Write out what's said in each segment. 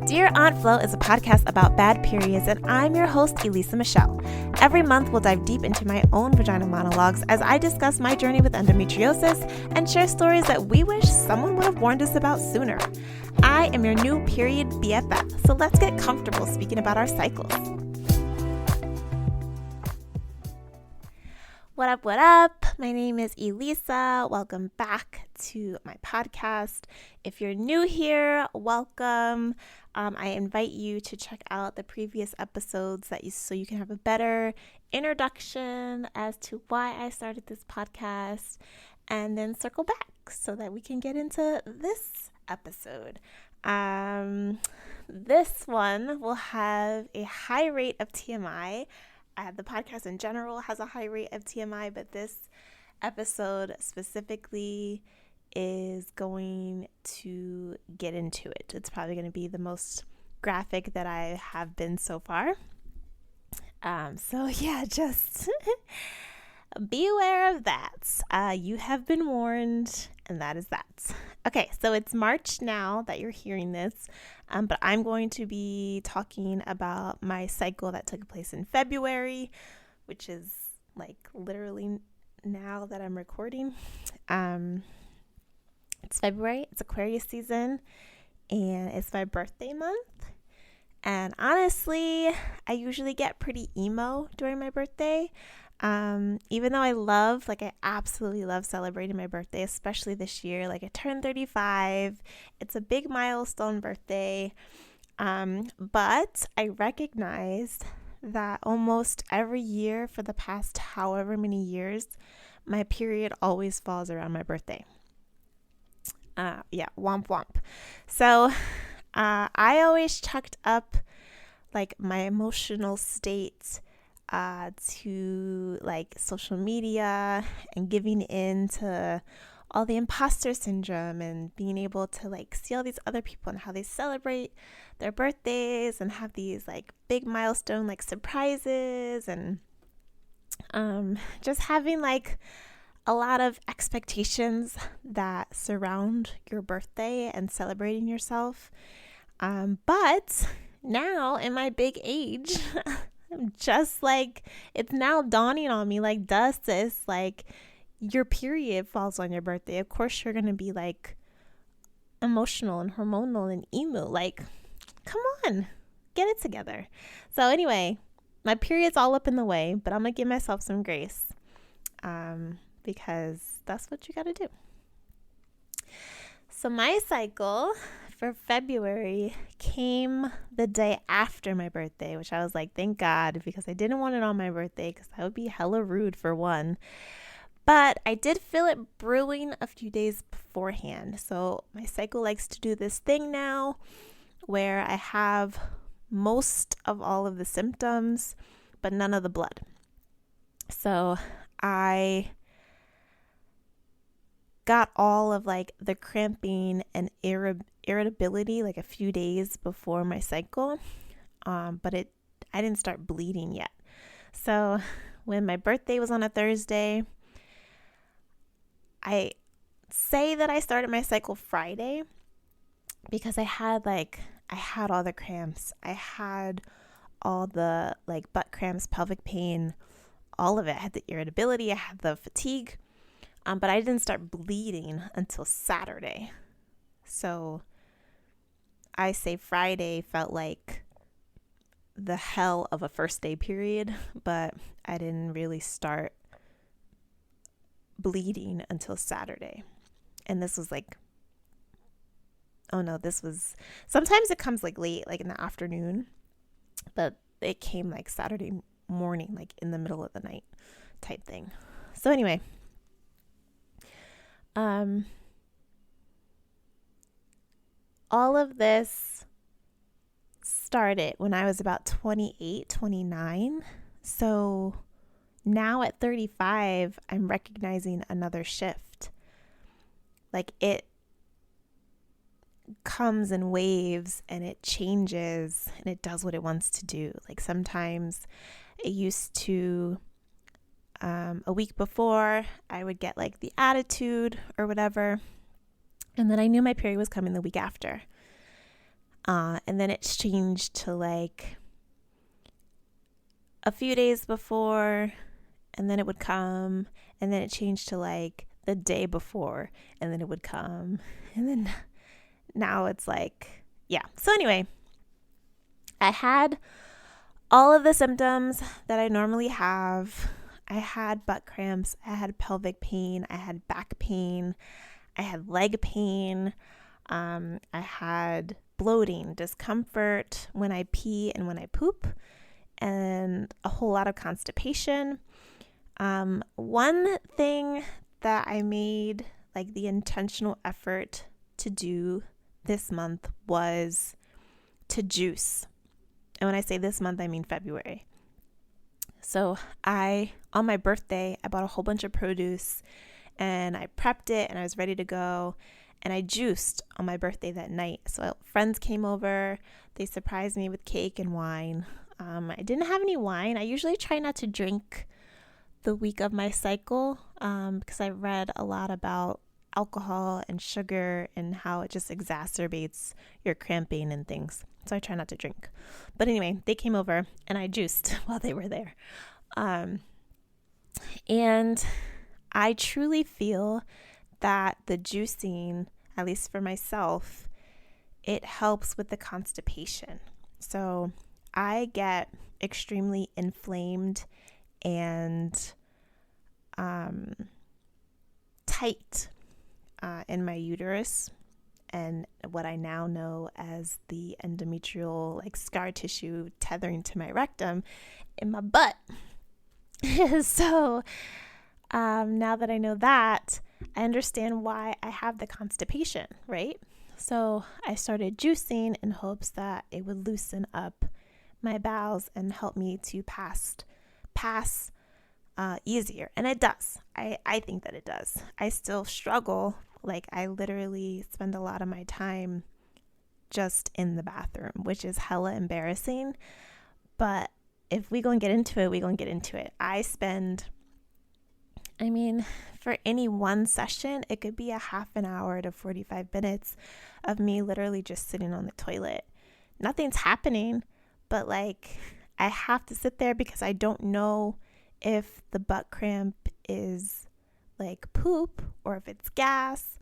Dear Aunt Flo is a podcast about bad periods, and I'm your host, Elisa Michelle. Every month, we'll dive deep into my own vagina monologues as I discuss my journey with endometriosis and share stories that we wish someone would have warned us about sooner. I am your new period BFF, so let's get comfortable speaking about our cycles. What up, what up? My name is Elisa. Welcome back to my podcast. If you're new here, welcome. I invite you to check out the previous episodes so you can have a better introduction as to why I started this podcast, and then circle back so that we can get into this episode. This one will have a high rate of TMI. The podcast in general has a high rate of TMI, but this episode specifically is going to get into it. It's probably going to be the most graphic that I have been so far. Just be aware of that. You have been warned, and that is that. Okay, so it's March now that you're hearing this, but I'm going to be talking about my cycle that took place in February, which is like literally now that I'm recording. It's February, it's Aquarius season, and it's my birthday month. And honestly, I usually get pretty emo during my birthday. Even though I absolutely love celebrating my birthday, especially this year. Like, I turned 35. It's a big milestone birthday. But I recognized that almost every year for the past however many years, my period always falls around my birthday. Womp womp. So, I always chucked up like my emotional state to like social media and giving in to all the imposter syndrome and being able to like see all these other people and how they celebrate their birthdays and have these like big milestone like surprises, and just having like a lot of expectations that surround your birthday and celebrating yourself. But now in my big age, I'm just like, it's now dawning on me, like, duh, sis, like, your period falls on your birthday. Of course you're going to be like emotional and hormonal and emo. Like, come on, get it together. So anyway, my period's all up in the way, but I'm going to give myself some grace. Because that's what you got to do. So my cycle for February came the day after my birthday, which I was like, thank God, because I didn't want it on my birthday because that would be hella rude for one. But I did feel it brewing a few days beforehand. So my cycle likes to do this thing now where I have most of all of the symptoms, but none of the blood. So I got all of like the cramping and irritability like a few days before my cycle, but I didn't start bleeding yet. So when my birthday was on a Thursday, I say that I started my cycle Friday because I had all the cramps. I had all the like butt cramps, pelvic pain, all of it. I had the irritability, I had the fatigue. But I didn't start bleeding until Saturday. So I say Friday felt like the hell of a first day period, but I didn't really start bleeding until Saturday. And this was sometimes it comes like late, like in the afternoon, but it came like Saturday morning, like in the middle of the night type thing. So anyway, all of this started when I was about 28, 29. So now at 35, I'm recognizing another shift. Like, it comes in waves and it changes and it does what it wants to do. Like, sometimes it used to, a week before, I would get like the attitude or whatever. And then I knew my period was coming the week after. And then it's changed to like a few days before, and then it would come, and then it changed to like the day before, and then it would come, and then now it's like, yeah. So anyway, I had all of the symptoms that I normally have. I had butt cramps, I had pelvic pain, I had back pain, I had leg pain, I had bloating, discomfort when I pee and when I poop, and a whole lot of constipation. One thing that I made like the intentional effort to do this month was to juice. And when I say this month, I mean February. So on my birthday, I bought a whole bunch of produce and I prepped it and I was ready to go. And I juiced on my birthday that night. So friends came over, they surprised me with cake and wine. I didn't have any wine. I usually try not to drink the week of my cycle because I read a lot about alcohol and sugar and how it just exacerbates your cramping and things. So I try not to drink. But anyway, they came over and I juiced while they were there. And I truly feel that the juicing, at least for myself, it helps with the constipation. So I get extremely inflamed and tight in my uterus, and what I now know as the endometrial like scar tissue tethering to my rectum in my butt. So now that I know that, I understand why I have the constipation, right? So I started juicing in hopes that it would loosen up my bowels and help me to pass easier. And it does. I think that it does. I still struggle. Like I literally spend a lot of my time just in the bathroom, which is hella embarrassing. But if we gonna get into it, we gonna get into it. For any one session, it could be a half an hour to 45 minutes of me literally just sitting on the toilet. Nothing's happening, but like I have to sit there because I don't know if the butt cramp is like poop or if it's gas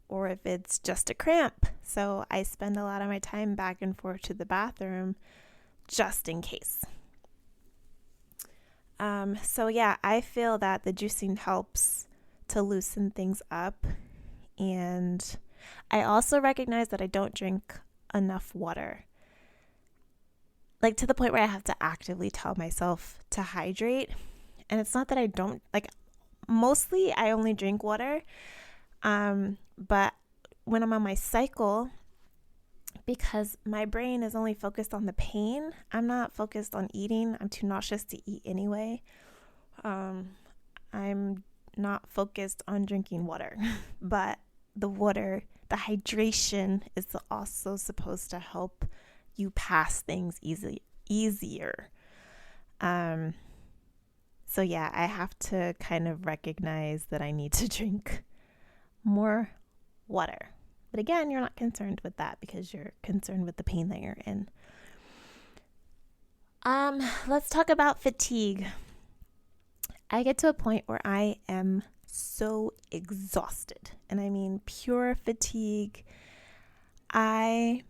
or if it's just a cramp. So I spend a lot of my time back and forth to the bathroom just in case. So yeah, I feel that the juicing helps to loosen things up. And I also recognize that I don't drink enough water. Like to the point where I have to actively tell myself to hydrate. And it's not that I don't, like, mostly I only drink water. But when I'm on my cycle, because my brain is only focused on the pain, I'm not focused on eating. I'm too nauseous to eat anyway. I'm not focused on drinking water, but the hydration is also supposed to help you pass things easier. So yeah, I have to kind of recognize that I need to drink more water. But again, you're not concerned with that because you're concerned with the pain that you're in. Let's talk about fatigue. I get to a point where I am so exhausted, and I mean pure fatigue. I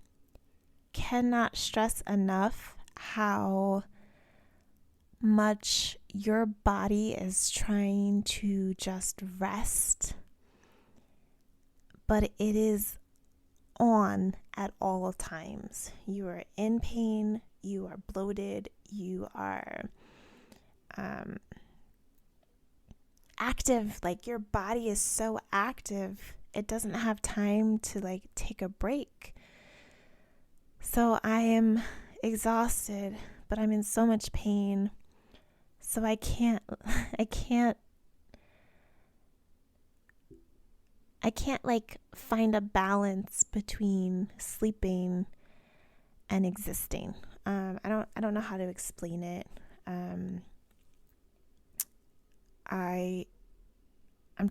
cannot stress enough how much your body is trying to just rest, but it is on at all times. You are in pain, you are bloated, you are active. Like your body is so active, it doesn't have time to like take a break. So I am exhausted, but I'm in so much pain. So I can't like find a balance between sleeping and existing. I don't know how to explain it. I'm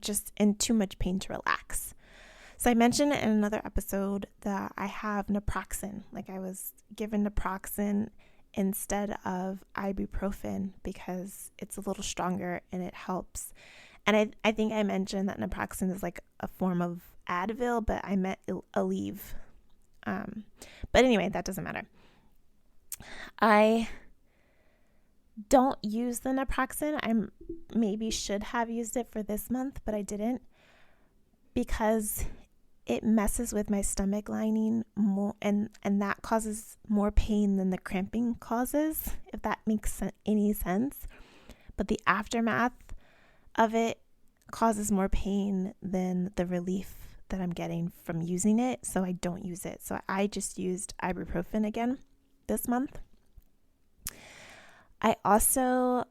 just in too much pain to relax. So I mentioned in another episode that I have naproxen. Like, I was given naproxen instead of ibuprofen because it's a little stronger and it helps. And I think I mentioned that naproxen is like a form of Advil, but I meant Aleve. But anyway, that doesn't matter. I don't use the naproxen. I maybe should have used it for this month, but I didn't because it messes with my stomach lining more, and that causes more pain than the cramping causes, if that makes any sense. But the aftermath of it causes more pain than the relief that I'm getting from using it, so I don't use it. So I just used ibuprofen again this month. I also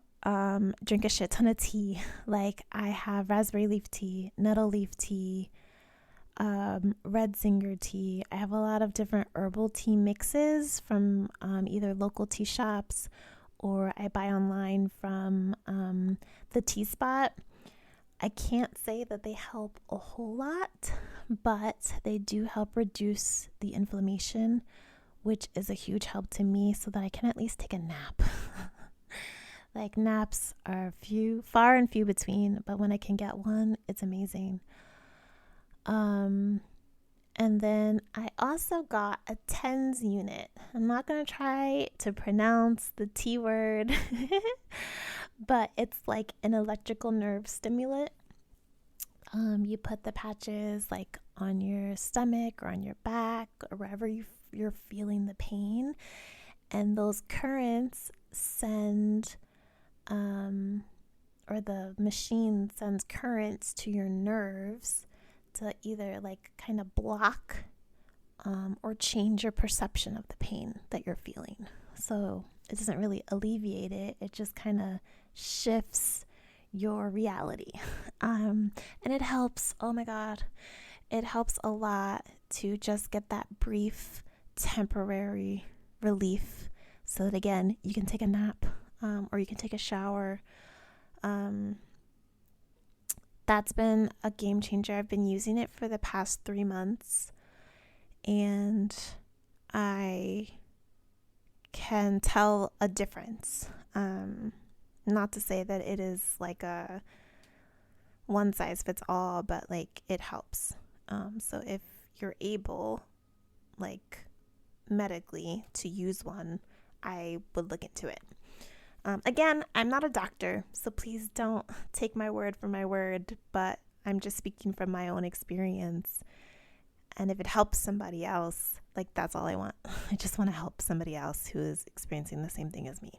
drink a shit ton of tea. Like, I have raspberry leaf tea, nettle leaf tea, red zinger tea. I have a lot of different herbal tea mixes from either local tea shops or I buy online from the Tea Spot. I can't say that they help a whole lot, but they do help reduce the inflammation, which is a huge help to me so that I can at least take a nap. Like, naps are far and few between, but when I can get one, it's amazing. And then I also got a TENS unit. I'm not going to try to pronounce the T word, but it's like an electrical nerve stimulant. You put the patches like on your stomach or on your back or wherever you're feeling the pain, and those currents send, or the machine sends currents to your nerves to either like kind of block or change your perception of the pain that you're feeling. So it doesn't really alleviate it. It just kind of shifts your reality. And it helps. Oh my God. It helps a lot to just get that brief, temporary relief so that, again, you can take a nap or you can take a shower. That's been a game changer. I've been using it for the past 3 months, and I can tell a difference. Not to say that it is like a one size fits all, but like it helps. So if you're able, like medically, to use one, I would look into it. Again, I'm not a doctor, so please don't take my word for my word, but I'm just speaking from my own experience. And if it helps somebody else, like, that's all I want. I just want to help somebody else who is experiencing the same thing as me.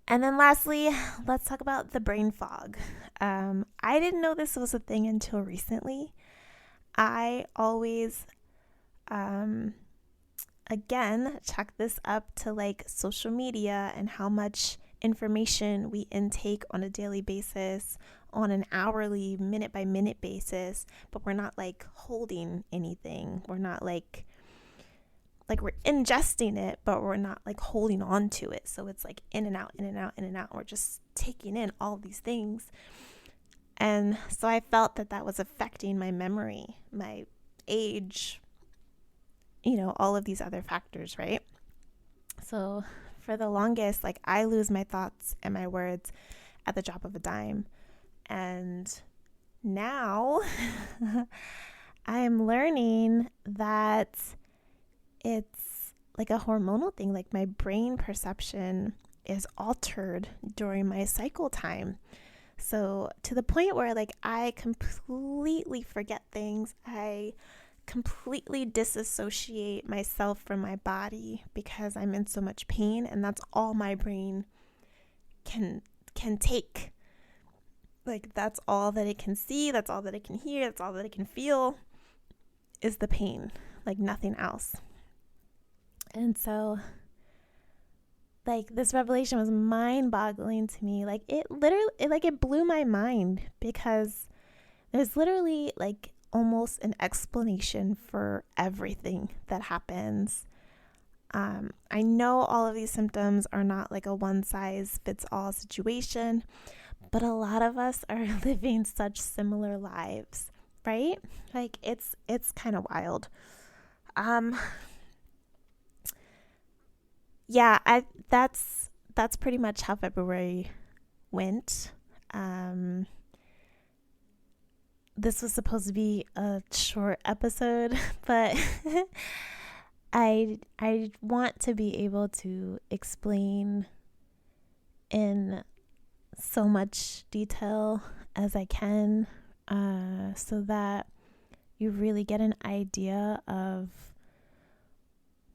And then lastly, let's talk about the brain fog. I didn't know this was a thing until recently. I always, again, check this up to like social media and how much information we intake on a daily basis, on an hourly, minute by minute basis, but we're not like holding anything. We're not like we're ingesting it, but we're not like holding on to it. So it's like in and out, in and out, in and out. We're just taking in all these things. And so I felt that was affecting my memory, my age, all of these other factors, right? So for the longest, like, I lose my thoughts and my words at the drop of a dime. And now I'm learning that it's like a hormonal thing. Like, my brain perception is altered during my cycle time. So to the point where like I completely forget things. I completely disassociate myself from my body because I'm in so much pain, and that's all my brain can take. Like, that's all that it can see, that's all that it can hear, that's all that it can feel is the pain, like nothing else. And so, like, this revelation was mind-boggling to me. Like, it blew my mind because there's literally like almost an explanation for everything that happens. I know all of these symptoms are not like a one-size-fits-all situation, but a lot of us are living such similar lives. right? Like it's kind of wild. Yeah, that's pretty much how February went. This was supposed to be a short episode, but I want to be able to explain in so much detail as I can, so that you really get an idea of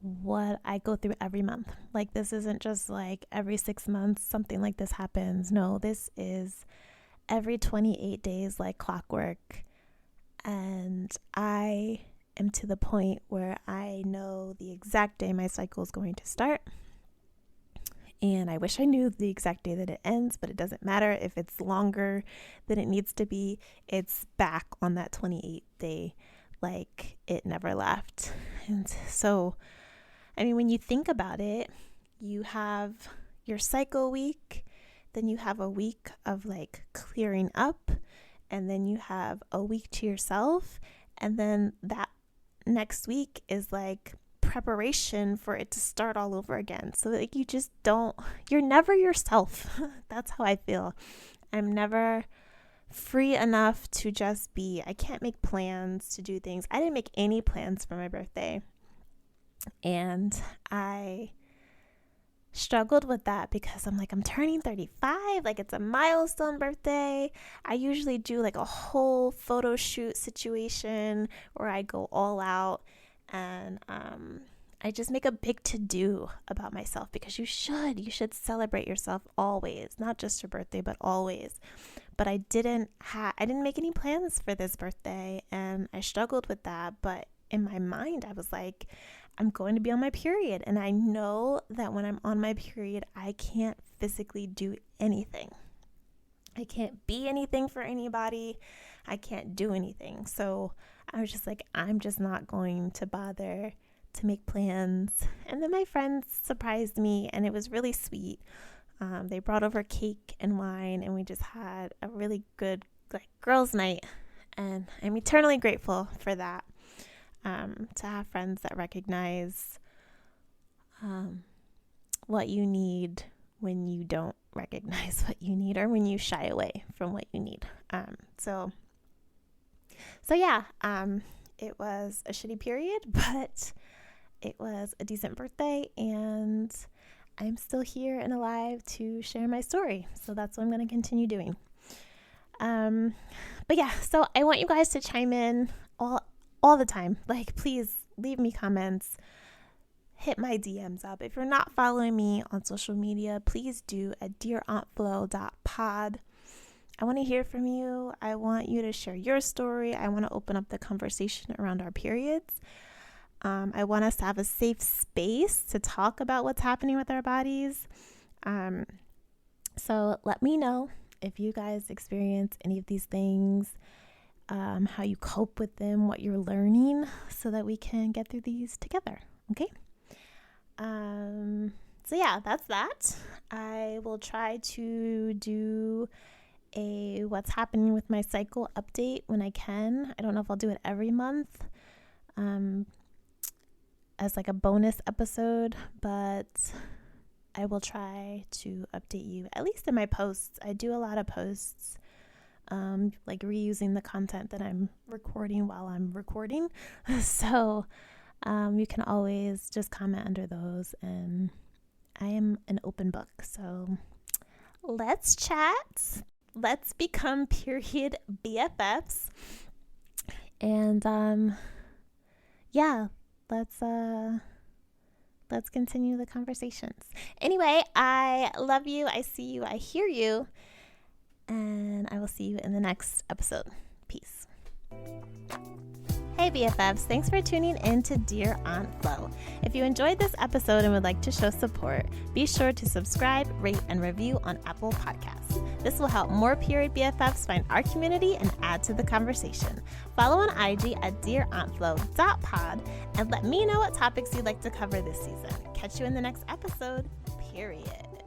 what I go through every month. Like, this isn't just like every 6 months something like this happens. No, this is every 28 days, like clockwork. And I am to the point where I know the exact day my cycle is going to start. And I wish I knew the exact day that it ends, but it doesn't matter. If it's longer than it needs to be, it's back on that 28th day, like it never left. And so, I mean, when you think about it, you have your cycle week, then you have a week of like clearing up, and then you have a week to yourself, and then that next week is like preparation for it to start all over again. So like you're never yourself. That's how I feel. I'm never free enough to just be. I can't make plans to do things. I didn't make any plans for my birthday. And I struggled with that because I'm like, I'm turning 35, like it's a milestone birthday. I usually do like a whole photo shoot situation where I go all out, and I just make a big to-do about myself, because you should celebrate yourself always, not just your birthday, but always. But I didn't make any plans for this birthday, and I struggled with that. But in my mind, I was like, I'm going to be on my period, and I know that when I'm on my period, I can't physically do anything. I can't be anything for anybody. I can't do anything. So I was just like, I'm just not going to bother to make plans. And then my friends surprised me, and it was really sweet. They brought over cake and wine, and we just had a really good like girls' night, and I'm eternally grateful for that. To have friends that recognize what you need when you don't recognize what you need, or when you shy away from what you need. So yeah, it was a shitty period, but it was a decent birthday, and I'm still here and alive to share my story. So that's what I'm going to continue doing. But yeah, so I want you guys to chime in all the time. Like, please leave me comments, hit my DMs up. If you're not following me on social media, please do at dearauntflo.pod. I want to hear from you. I want you to share your story. I want to open up the conversation around our periods. I want us to have a safe space to talk about what's happening with our bodies. So let me know if you guys experience any of these things, how you cope with them, what you're learning, so that we can get through these together. Okay? So yeah, that's that. I will try to do a what's happening with my cycle update when I can. I don't know if I'll do it every month as like a bonus episode, but I will try to update you, at least in my posts. I do a lot of posts, like reusing the content that I'm recording while I'm recording. So you can always just comment under those, and I am an open book. So let's chat. Let's become period BFFs. And yeah, let's continue the conversations. Anyway, I love you. I see you. I hear you. And I will see you in the next episode. Peace. Hey BFFs, thanks for tuning in to Dear Aunt Flo. If you enjoyed this episode and would like to show support, be sure to subscribe, rate, and review on Apple Podcasts. This will help more period BFFs find our community and add to the conversation. Follow on IG at dearauntflo.pod and let me know what topics you'd like to cover this season. Catch you in the next episode, period.